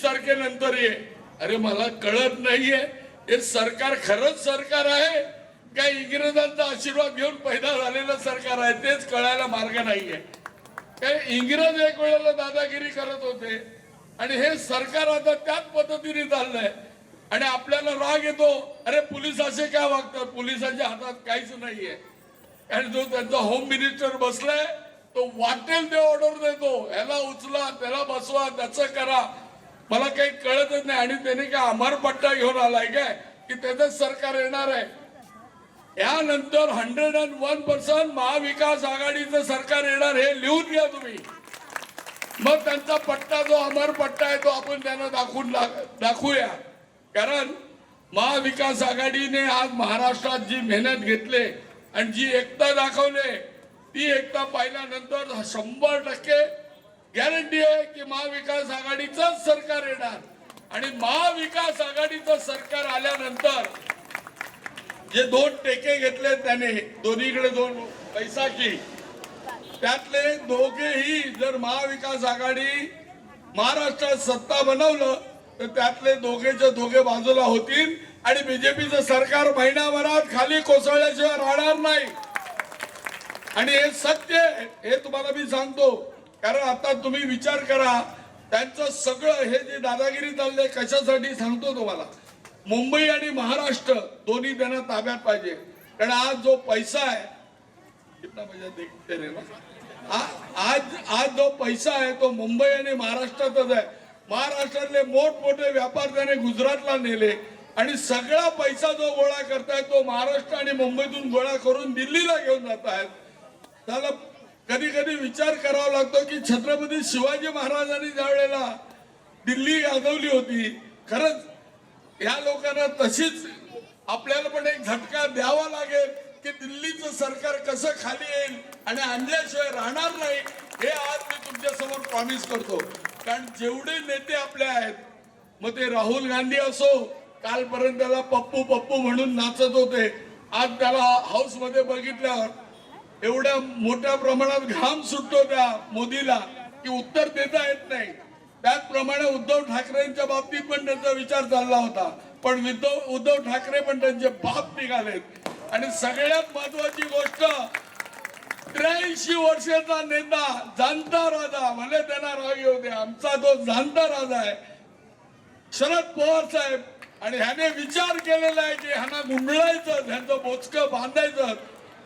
तारखेनंतर ये. अरे मला कळत नाहीये हे सरकार खरंच सरकार आहे का इंग्रजांचा आशीर्वाद घेऊन पैदा झालेलं सरकार आहे तेच कळायला मार्ग नाहीये. काय इंग्रज एक वेळेला दादागिरी करत होते आणि हे सरकार आता त्याच पद्धतीने चाललंय आणि आपल्याला राग येतो. अरे पोलीस असे काय वागतात, पोलिसांच्या हातात काहीच नाहीये. आणि जो त्यांचा होम मिनिस्टर बसलाय तो वाटेल ते ऑर्डर देतो, याला उचला त्याला बसवा त्याचं करा. मला काही कळतच नाही. आणि त्याने काय अमरपट्टा घेऊन आलाय काय की त्याचं सरकार येणार आहे. यानंतर 101% महाविकास आघाडीचं सरकार येणार हे लिहून घ्या तुम्ही. मग त्यांचा पट्टा जो अमर पट्टा आहे तो आपण त्यांना दाखवूया. कारण महाविकास आघाडीने आज महाराष्ट्रात जी मेहनत घेतली आणि जी एकता दाखवली ती एकता पाहिल्यानंतर 100% गॅरंटी आहे की महाविकास आघाडीचंच सरकार येणार. आणि महाविकास आघाडीचं सरकार आल्यानंतर जे 2 टेके घेतले त्याने दोन्हीकडे 2 पैसाची त्यातले दोघेही जर महाविकास आघाडी महाराष्ट्रात सत्ता बनवलं तर त्यातले दोघेच्या दोघे बाजूला होतील आणि बीजेपीचं सरकार महिनाभरात खाली कोसळल्याशिवाय राहणार नाही. आणि हे सत्य हे तुम्हाला मी सांगतो. कारण आता तुम्ही विचार करा त्यांचं सगळं हे जे दादागिरी चाललंय कशासाठी सांगतो तुम्हाला. मुंबई आणि महाराष्ट्र दोन्ही त्यांना ताब्यात पाहिजे. कारण आज जो पैसा आहे कितना पैसा देखते रे ना आज जो पैसा आहे तो मुंबई आणि महाराष्ट्रातच आहे. महाराष्ट्रातले मोठमोठे व्यापार त्याने गुजरातला नेले आणि सगळा पैसा जो गोळा करतायत तो महाराष्ट्र आणि मुंबईतून गोळा करून दिल्लीला घेऊन जात आहेत. त्याला कधी कधी विचार करावा लागतो की छत्रपती शिवाजी महाराजांनी ज्या वेळेला दिल्ली गाजवली होती खरंच या लोकांना तशीच आपल्याला पण एक झटका द्यावा लागेल की दिल्लीचं सरकार कसं खाली येईल आणि आणल्याशिवाय राहणार नाही हे आज मी तुमच्या समोर प्रॉमिस करतो. कारण जेवढे नेते आपले आहेत मग ते राहुल गांधी असो कालपर्यंत त्याला पप्पू पप्पू म्हणून नाचत होते. आज त्याला हाऊस मध्ये बघितल्यावर एवढ्या मोठ्या प्रमाणात घाम सुटतो त्या मोदीला की उत्तर देता येत नाही. त्याचप्रमाणे उद्धव ठाकरेंच्या बाबतीत पण त्यांचा विचार चालला होता. पण उद्धव ठाकरे पण त्यांचे बाप निघालेत. आणि सगळ्यात महत्वाची गोष्ट 83 वर्षाचा नेता जाणता राजा भले त्यांना राग येऊ दे आमचा तो जाणता राजा आहे शरद पवार साहेब. आणि ह्याने विचार केलेला आहे की ह्यांना गुंडळायचं ह्यांचं बोचकं बांधायचं.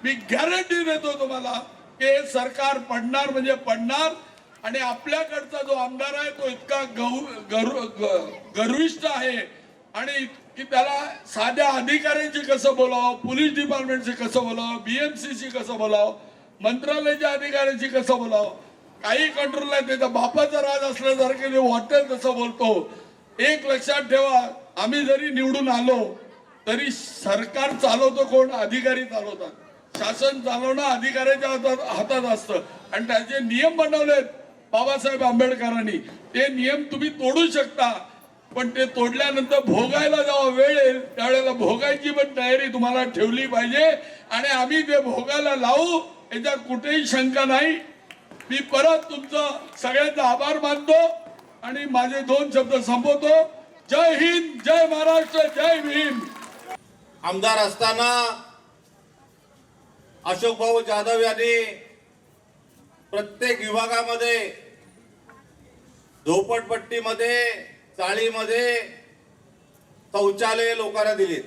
मी गॅरंटी देतो तुम्हाला की हे सरकार पडणार म्हणजे पडणार. आणि आपल्याकडचा जो आमदार आहे तो इतका गर्विष्ठ आहे आणि की त्याला साध्या अधिकाऱ्यांशी कसं बोलावं, पोलीस डिपार्टमेंटशी कसं बोलावं, बीएमसीशी कसं बोलावं, मंत्रालयाच्या अधिकाऱ्यांशी कसं बोलावं, काही कंट्रोल नाही. त्याच्या बापाचा राज असल्यासारखे जे वाटेल तसं बोलतो. एक लक्षात ठेवा आम्ही जरी निवडून आलो तरी सरकार चालवतो कोण, अधिकारी चालवतात. शासन चालवणं अधिकाऱ्याच्या हातात असतं. आणि त्याचे नियम बनवलेत बाबासाहेब आंबेडकरांनी ते नियम तुम्ही तोडू शकता पण ते तोडल्यानंतर भोगायला जेव्हा वेळ येईल त्यावेळेला भोगायची पण तयारी तुम्हाला ठेवली पाहिजे. आणि आम्ही ते भोगायला लावू याच्यात कुठेही शंका नाही. मी परत तुमचं सगळ्यांचा आभार मानतो आणि माझे 2 शब्द संपवतो. जय हिंद, जय महाराष्ट्र, जय भीम. आमदार असताना अशोक भाऊ जाधव यांनी प्रत्येक विभागामध्ये झोपडपट्टीमध्ये चाळीमध्ये शौचालय लोकांना दिलीत.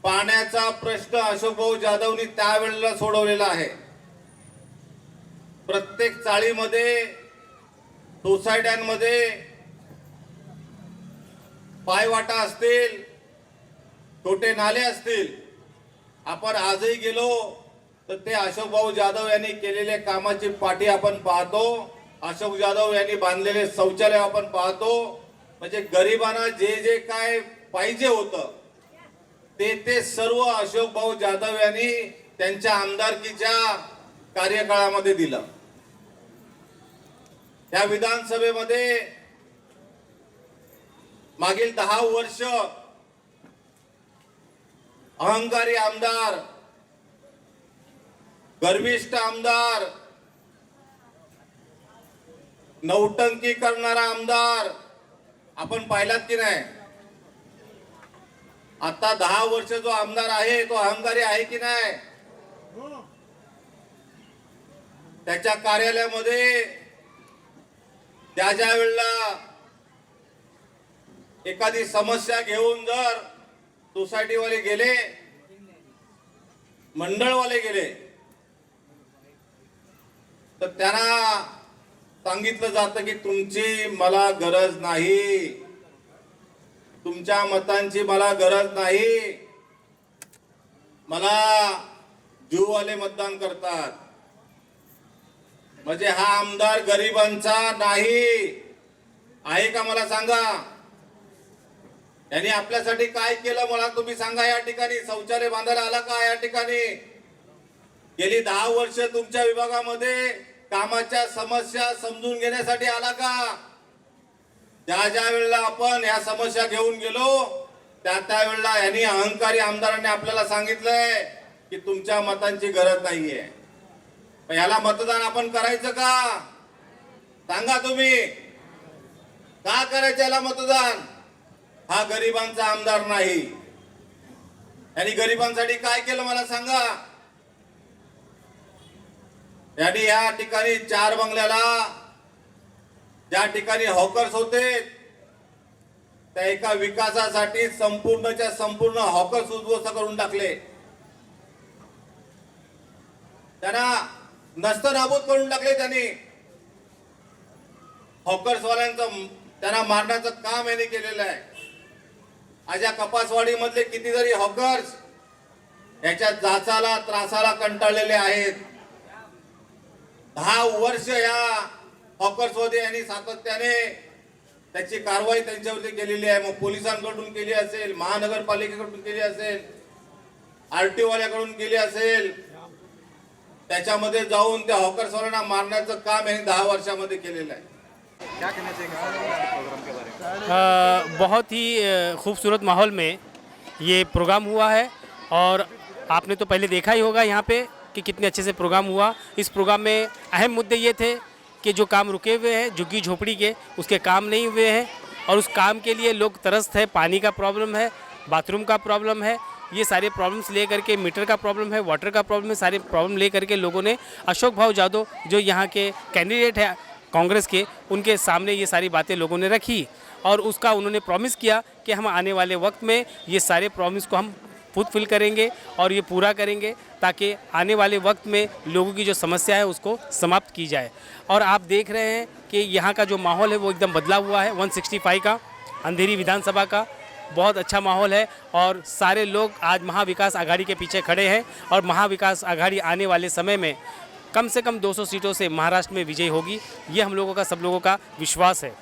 पाण्याचा प्रश्न अशोक भाऊ जाधवनी त्यावेळेला सोडवलेला आहे. प्रत्येक चाळीमध्ये सोसायट्यांमध्ये पायवाटा असतील, छोटे नाले असतील. आपण आजही गेलो तर ते अशोक भाऊ जाधव यांनी केलेल्या कामाची पाठी आपण पाहतो. अशोक जाधव यांनी बांधलेले शौचालय आपण पाहतो. म्हणजे गरिबांना जे जे काय पाहिजे होतं ते सर्व अशोक भाऊ जाधव यांनी त्यांच्या आमदारकीच्या कार्यकाळामध्ये दिलं. त्या विधानसभेमध्ये मागील 10 वर्ष अहंकारी आमदार, गर्विष्ठ आमदार, नौटंकी करणारा आमदार आपण पाहिलात की नाही? आता 10 वर्ष जो आमदार आहे तो अहंकारी आहे की नाही? त्याच्या कार्यालयामध्ये ज्या वेळेला एखादी समस्या घेऊन जर सोसायटीवाले गेले, मंडळवाले गेले, तर त्यांना सांगितलं जातं की तुमची मला गरज नाही, तुमच्या मतांची मला गरज नाही, मला जीववाले मतदान करतात. म्हणजे हा आमदार गरिबांचा नाही आहे का? मला सांगा, यांनी आपल्यासाठी काय केलं मला तुम्ही सांगा. या ठिकाणी शौचालय बांधायला आला का? या ठिकाणी गेली 10 वर्ष तुमच्या विभागामध्ये कामाच्या समस्या समजून घेण्यासाठी आला का? ज्या वेळेला आपण या समस्या घेऊन गेलो त्या वेळेला यांनी अहंकारी आमदारांनी आपल्याला सांगितलंय की तुमच्या मतांची गरज नाहीये. याला मतदान आपण करायचं का? सांगा तुम्ही, का करायचं याला मतदान? हा गरिबांचा आमदार नाही. यांनी गरिबांसाठी काय केलं मला सांगा. यांनी या ठिकाणी 4 बंगल्याला ज्या ठिकाणी हॉकर्स होते त्या एका विकासासाठी संपूर्णच्या संपूर्ण हॉकर्स उद्ध्वस्त करून टाकले. त्यांना नस्तनाबूत करून टाकले. त्यांनी हॉकर्सवाल्यांचं त्यांना मारण्याचं काम यांनी केलेलं आहे. आज या कपासवाडी मधले कितीतरी हॉकर्स याच्या जाचाला त्रासाला कंटाळलेले आहेत. 10 वर्ष या हॉकर्समध्ये यांनी सातत्याने त्याची कारवाई त्यांच्यावरती केलेली आहे. मग पोलिसांकडून केली असेल, महानगरपालिकेकडून केली असेल, आरटीओ वाल्याकडून केली असेल. त्याच्यामध्ये जाऊन त्या हॉकर्सवाल्यांना मारण्याचं काम यांनी 10 वर्षामध्ये केलेलं आहे. क्या कहना चाहेंगे आप प्रोग्राम के बारे में? बहुत ही खूबसूरत माहौल में ये प्रोग्राम हुआ है और आपने तो पहले देखा ही होगा यहाँ पे कि कितने अच्छे से प्रोग्राम हुआ. इस प्रोग्राम में अहम मुद्दे ये थे कि जो काम रुके हुए हैं झुग्गी झोपड़ी के, उसके काम नहीं हुए हैं और उस काम के लिए लोग तरसते हैं. पानी का प्रॉब्लम है, बाथरूम का प्रॉब्लम है, ये सारे प्रॉब्लम्स ले करके, मीटर का प्रॉब्लम है, वाटर का प्रॉब्लम है, सारे प्रॉब्लम ले करके लोगों ने अशोक भाऊ जादव जो यहाँ के कैंडिडेट है कांग्रेस के, उनके सामने ये सारी बातें लोगों ने रखी और उसका उन्होंने प्रॉमिस किया कि हम आने वाले वक्त में ये सारे प्रॉमिस को हम फुलफिल करेंगे और ये पूरा करेंगे ताकि आने वाले वक्त में लोगों की जो समस्या है उसको समाप्त की जाए. और आप देख रहे हैं कि यहाँ का जो माहौल है वो एकदम बदला हुआ है. 165 का अंधेरी विधानसभा का बहुत अच्छा माहौल है और सारे लोग आज महाविकास आघाड़ी के पीछे खड़े हैं और महाविकास आघाड़ी आने वाले समय में कम से कम 200 सीटों से महाराष्ट्र में विजयी होगी. ये हम लोगों का, सब लोगों का विश्वास है.